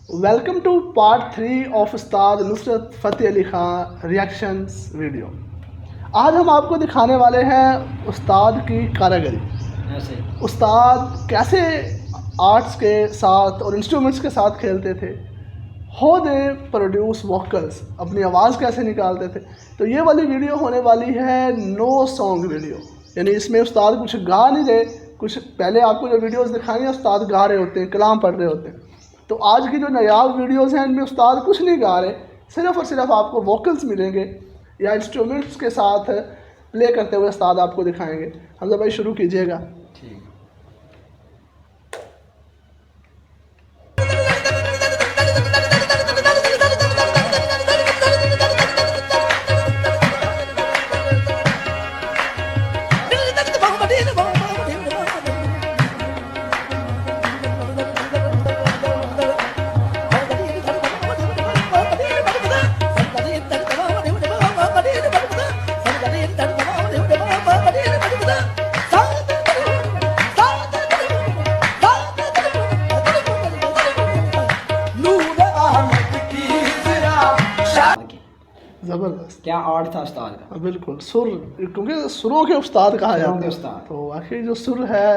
Welcome two part 3 of Ustad Nusrat Fateh Ali Khan reactions video. आज हम आपको दिखाने वाले हैं उस्ताद की कारीगरी। उस्ताद कैसे आर्ट्स के साथ और इंस्ट्रूमेंट्स के साथ खेलते थे, हो दे प्रोड्यूस वोकल्स, अपनी आवाज़ कैसे निकालते थे। तो ये वाली वीडियो होने वाली है नो सॉन्ग वीडियो, यानी इसमें उस्ताद कुछ गा नहीं रहे। कुछ पहले आपको जो वीडियोस दिखाई हैं उस्ताद गा रहे होते हैं, कलाम पढ़ रहे होते हैं। तो आज की जो नायाब वीडियोस हैं इनमें उस्ताद कुछ नहीं गा रहे, सिर्फ़ और सिर्फ आपको वोकल्स मिलेंगे या इंस्ट्रूमेंट्स के साथ प्ले करते हुए उस्ताद आपको दिखाएंगे। हमजा भाई शुरू कीजिएगा। ज़बरदस्त, क्या आर्ट था उस्ताद का। बिल्कुल सुर, क्योंकि सुरों के उस्ताद कहा जाता है। उस्ताद तो आखिर जो सुर है,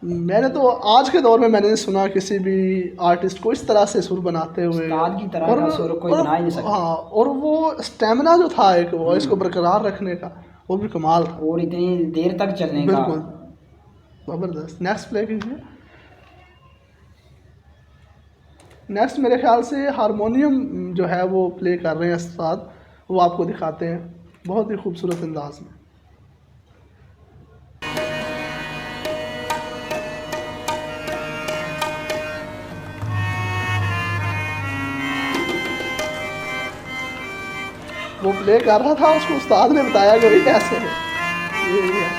मैंने तो आज के दौर में मैंने सुना किसी भी आर्टिस्ट को इस तरह से सुर बनाते हुए, उस्ताद की तरह का सुर कोई बना ही नहीं सकता। हाँ, और वो स्टेमिना जो था एक वॉइस को बरकरार रखने का, वो भी कमाल था, और इतनी देर तक चलने का। बिल्कुल ज़बरदस्त। नेक्स्ट प्ले कीजिए। नेक्स्ट मेरे ख्याल से हारमोनियम जो है वो प्ले कर रहे हैं उस्ताद, वो आपको दिखाते हैं बहुत ही खूबसूरत अंदाज में। वो प्ले कर रहा था, उसको उस्ताद ने बताया कि भाई कैसे है ये है।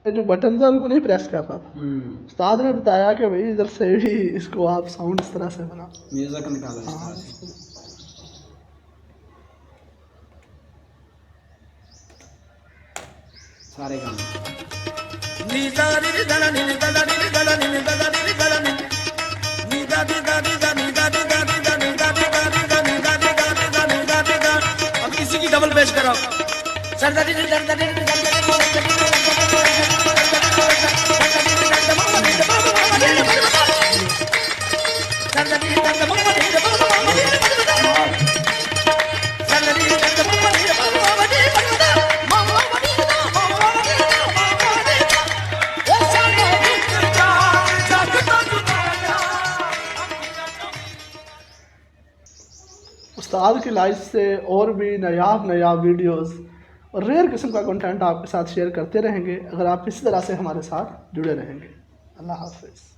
जो बटन था उनको नहीं प्रेस कर रहा था। उस्ताद ने बताया कि भाई इधर से भी इसको आप साउंड इस तरह से बना, म्यूजिक निकाला। हाँ। सारे गाने अब इसी की डबल बेस करो। उस्ताद की लाइफ से और भी नायाब वीडियोस और रेयर किस्म का कंटेंट आपके साथ शेयर करते रहेंगे अगर आप इसी तरह से हमारे साथ जुड़े रहेंगे। अल्लाह हाफ़िज़।